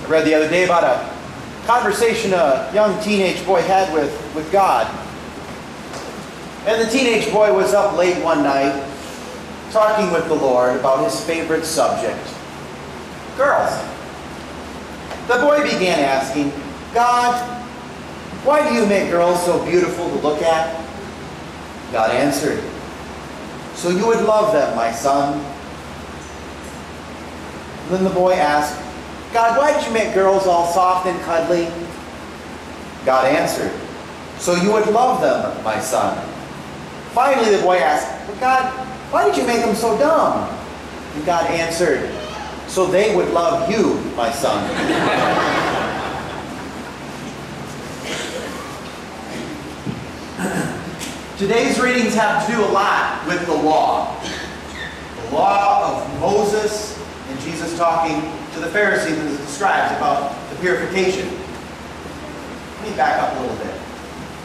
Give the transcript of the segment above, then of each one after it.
I read the other day about a conversation a young teenage boy had with God. And the teenage boy was up late one night talking with the Lord about his favorite subject, girls. The boy began asking, God, why do you make girls so beautiful to look at? God answered, so you would love them, my son. And then the boy asked, God, why did you make girls all soft and cuddly? God answered, so you would love them, my son. Finally, the boy asked, well, God, why did you make them so dumb? And God answered, so they would love you, my son. Today's readings have to do a lot with the law. The law of Moses and Jesus talking to the Pharisees and the scribes about the purification. Let me back up a little bit.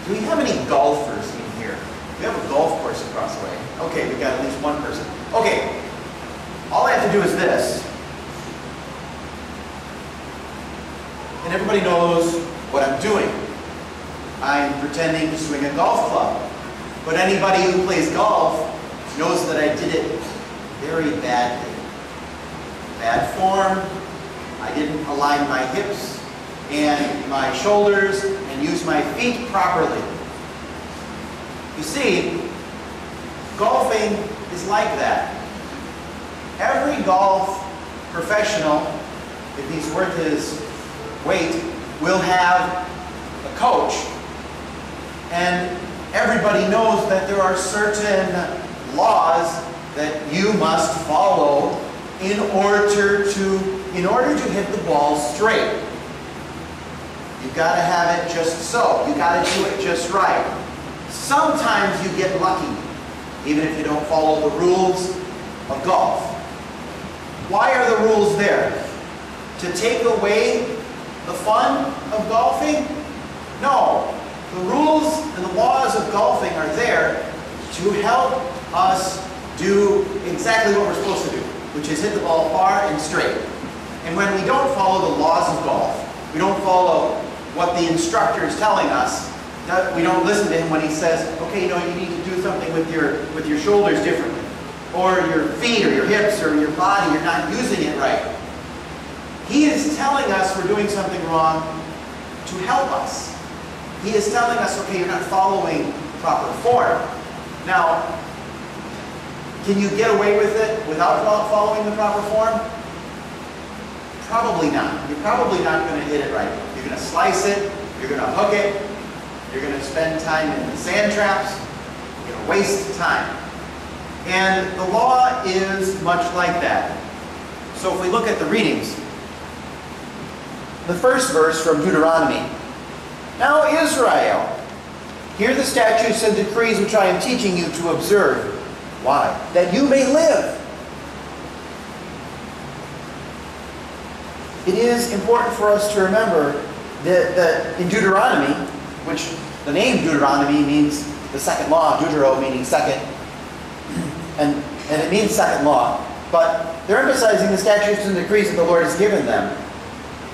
Do we have any golfers in here? We have a golf course across the way. Okay, we've got at least one person. Okay, all I have to do is this. And everybody knows what I'm doing. I'm pretending to swing a golf club. But anybody who plays golf knows that I did it very badly. Bad form. I didn't align my hips and my shoulders and use my feet properly. You see, golfing is like that. Every golf professional, if he's worth his weight, will have a coach. And everybody knows that there are certain laws that you must follow in order to hit the ball straight. You've got to have it just so. You've got to do it just right. Sometimes you get lucky, even if you don't follow the rules of golf. Why are the rules there? To take away the fun of golfing? No. The rules and the laws of golfing are there to help us do exactly what we're supposed to do, which is hit the ball far and straight. And when we don't follow the laws of golf, we don't follow what the instructor is telling us, we don't listen to him when he says, okay, you need to do something with your shoulders differently, or your feet, or your hips, or your body, you're not using it right. He is telling us we're doing something wrong to help us. He is telling us, okay, you're not following proper form. Now, can you get away with it without following the proper form? Probably not. You're probably not going to hit it right. You're going to slice it, you're going to hook it, you're going to spend time in the sand traps, you're going to waste time. And the law is much like that. So if we look at the readings, the first verse from Deuteronomy, now Israel, hear the statutes and decrees which I am teaching you to observe. Why? That you may live. It is important for us to remember that in Deuteronomy, which the name Deuteronomy means the second law, Deutero meaning second, and it means second law, but they're emphasizing the statutes and decrees that the Lord has given them.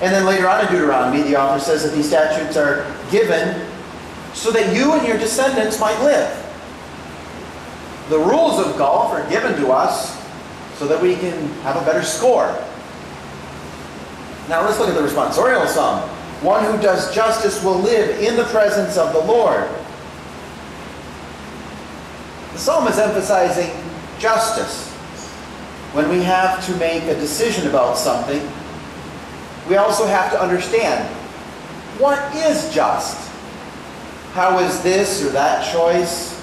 And then later on in Deuteronomy, the author says that these statutes are given so that you and your descendants might live. The rules of golf are given to us so that we can have a better score. Now let's look at the responsorial psalm. One who does justice will live in the presence of the Lord. The psalm is emphasizing justice. When we have to make a decision about something, we also have to understand what is just. How is this or that choice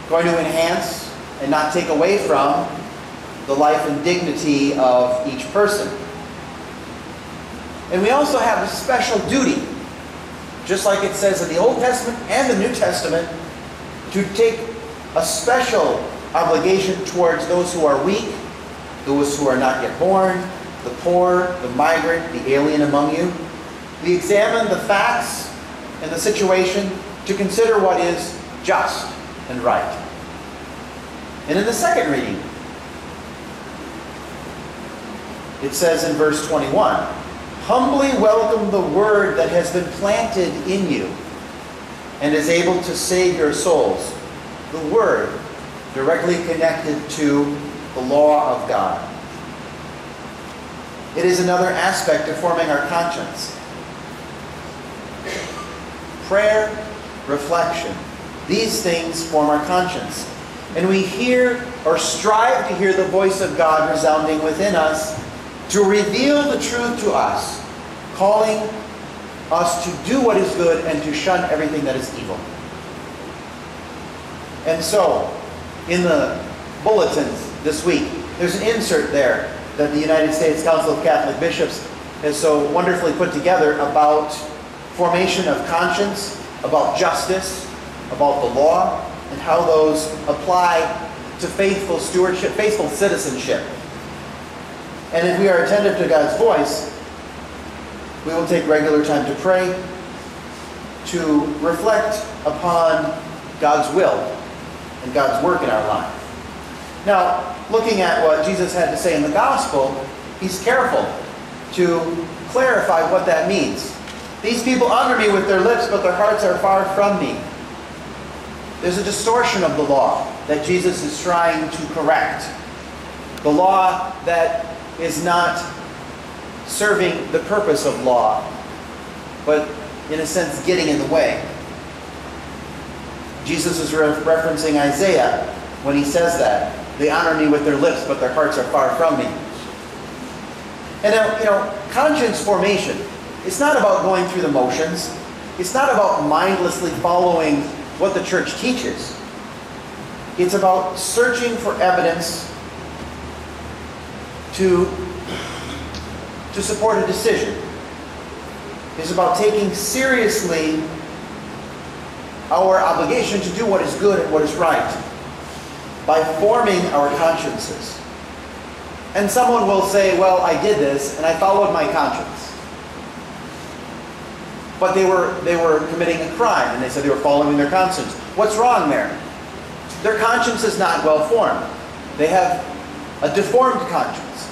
going to enhance and not take away from the life and dignity of each person? And we also have a special duty, just like it says in the Old Testament and the New Testament, to take a special obligation towards those who are weak, those who are not yet born, the poor, the migrant, the alien among you. We examine the facts and the situation to consider what is just and right. And in the second reading, it says in verse 21, humbly welcome the word that has been planted in you and is able to save your souls. The word directly connected to the law of God. It is another aspect of forming our conscience. Prayer, reflection, these things form our conscience. And we hear or strive to hear the voice of God resounding within us to reveal the truth to us, calling us to do what is good and to shun everything that is evil. And so, in the bulletins this week, there's an insert there that the United States Council of Catholic Bishops has so wonderfully put together about formation of conscience, about justice, about the law, and how those apply to faithful stewardship, faithful citizenship. And if we are attentive to God's voice, we will take regular time to pray, to reflect upon God's will and God's work in our life. Now, looking at what Jesus had to say in the gospel, he's careful to clarify what that means. These people honor me with their lips, but their hearts are far from me. There's a distortion of the law that Jesus is trying to correct. The law that is not serving the purpose of law, but in a sense getting in the way. Jesus is referencing Isaiah when he says that. They honor me with their lips, but their hearts are far from me. And now, conscience formation, it's not about going through the motions. It's not about mindlessly following what the church teaches. It's about searching for evidence to support a decision. It's about taking seriously our obligation to do what is good and what is right by forming our consciences. And someone will say, well, I did this and I followed my conscience. But they were committing a crime, and they said they were following their conscience. What's wrong there? Their conscience is not well formed. They have a deformed conscience.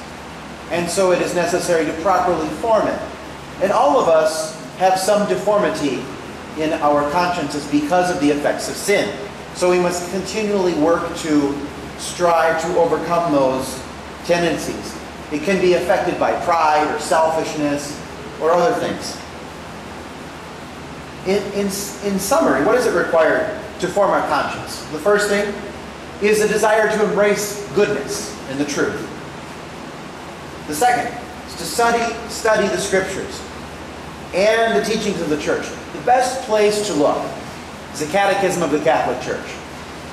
And so it is necessary to properly form it. And all of us have some deformity in our consciences because of the effects of sin. So we must continually work to strive to overcome those tendencies. It can be affected by pride or selfishness or other things. In summary, what is it required to form our conscience? The first thing is a desire to embrace goodness and the truth. The second is to study the Scriptures and the teachings of the church. The best place to look is the Catechism of the Catholic Church.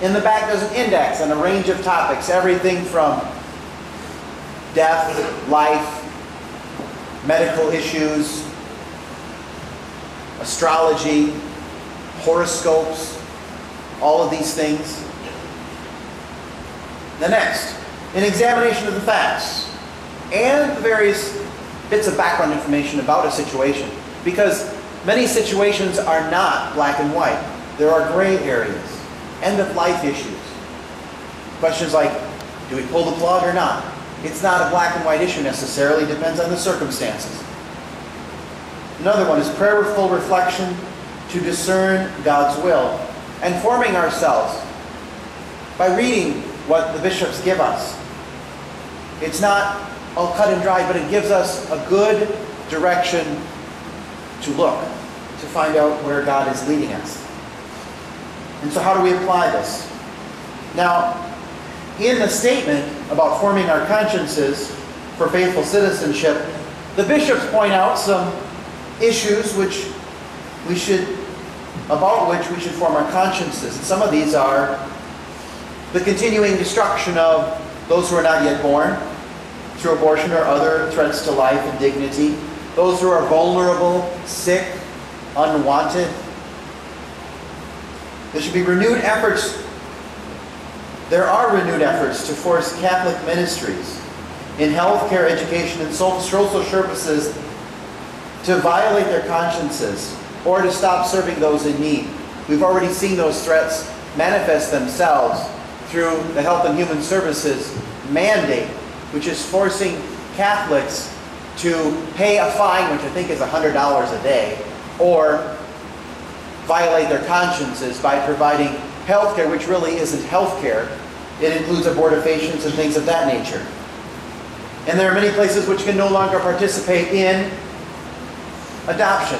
In the back there's an index on a range of topics, everything from death, life, medical issues, astrology, horoscopes, all of these things. The next, an examination of the facts and the various bits of background information about a situation. Because many situations are not black and white. There are gray areas, end-of-life issues. Questions like, do we pull the plug or not? It's not a black and white issue necessarily, it depends on the circumstances. Another one is prayerful reflection to discern God's will and forming ourselves by reading what the bishops give us. It's not all cut and dry, but it gives us a good direction to look, to find out where God is leading us. And so how do we apply this? Now, in the statement about forming our consciences for faithful citizenship, the bishops point out some issues about which we should form our consciences. And some of these are the continuing destruction of those who are not yet born through abortion or other threats to life and dignity, those who are vulnerable, sick, unwanted. There should be renewed efforts. There are renewed efforts to force Catholic ministries in healthcare, education, and social services to violate their consciences or to stop serving those in need. We've already seen those threats manifest themselves through the Health and Human Services mandate, which is forcing Catholics to pay a fine, which I think is $100 a day, or violate their consciences by providing health care, which really isn't health care. It includes abortifacients and things of that nature. And there are many places which can no longer participate in adoption.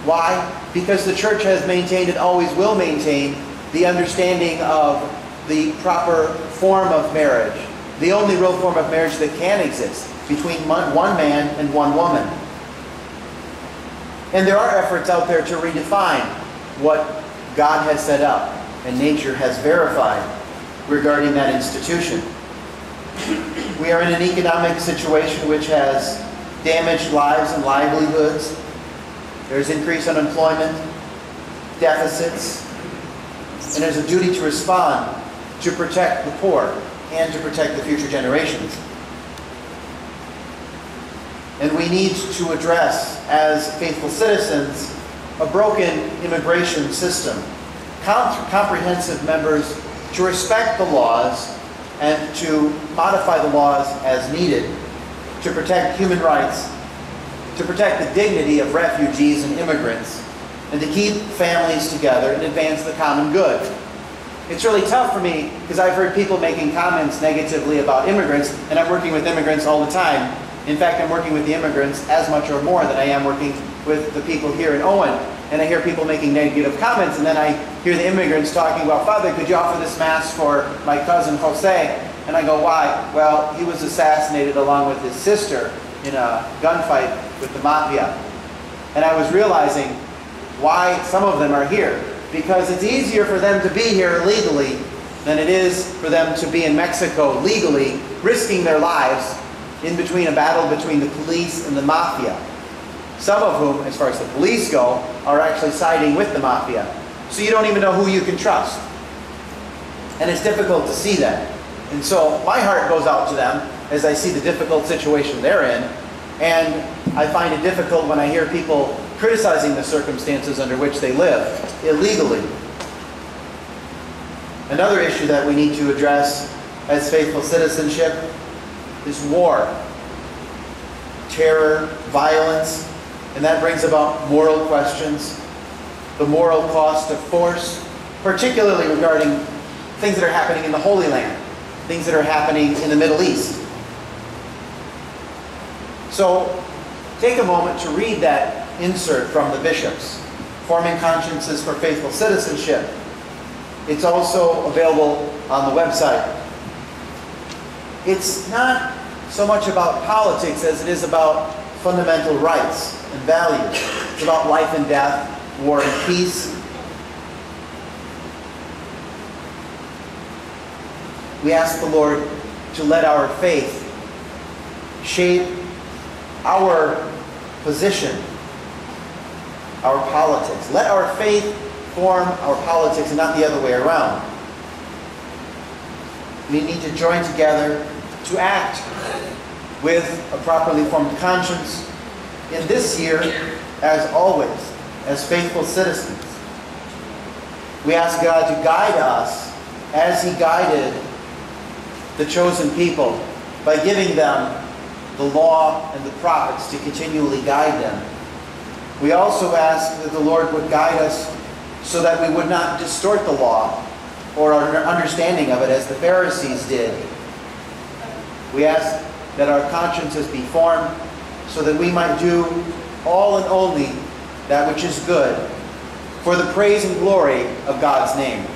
Why? Because the church has maintained and always will maintain the understanding of the proper form of marriage, the only real form of marriage that can exist between one man and one woman. And there are efforts out there to redefine what God has set up and nature has verified regarding that institution. We are in an economic situation which has damaged lives and livelihoods. There's increased unemployment, deficits, and there's a duty to respond to protect the poor and to protect the future generations. And we need to address, as faithful citizens, a broken immigration system. Comprehensive members to respect the laws and to modify the laws as needed to protect human rights, to protect the dignity of refugees and immigrants, and to keep families together and advance the common good. It's really tough for me because I've heard people making comments negatively about immigrants, and I'm working with immigrants all the time. In fact, I'm working with the immigrants as much or more than I am working with the people here in Owen. And I hear people making negative comments, and then I hear the immigrants talking about, "Father, could you offer this Mass for my cousin Jose?" And I go, "Why?" "Well, he was assassinated along with his sister in a gunfight with the mafia." And I was realizing why some of them are here. Because it's easier for them to be here illegally than it is for them to be in Mexico legally, risking their lives in between a battle between the police and the mafia. Some of whom, as far as the police go, are actually siding with the mafia. So you don't even know who you can trust. And it's difficult to see that. And so my heart goes out to them as I see the difficult situation they're in. And I find it difficult when I hear people criticizing the circumstances under which they live illegally. Another issue that we need to address as faithful citizenship is war, terror, violence, and that brings about moral questions, the moral cost of force, particularly regarding things that are happening in the Holy Land, things that are happening in the Middle East. So take a moment to read that insert from the bishops, Forming Consciences for Faithful Citizenship. It's also available on the website. It's not so much about politics as it is about fundamental rights and values. It's about life and death, war and peace. We ask the Lord to let our faith shape our position, our politics. Let our faith form our politics and not the other way around. We need to join together to act with a properly formed conscience in this year, as always, as faithful citizens. We ask God to guide us as He guided the chosen people by giving them the law and the prophets to continually guide them. We also ask that the Lord would guide us so that we would not distort the law or our understanding of it as the Pharisees did. We ask that our consciences be formed so that we might do all and only that which is good for the praise and glory of God's name.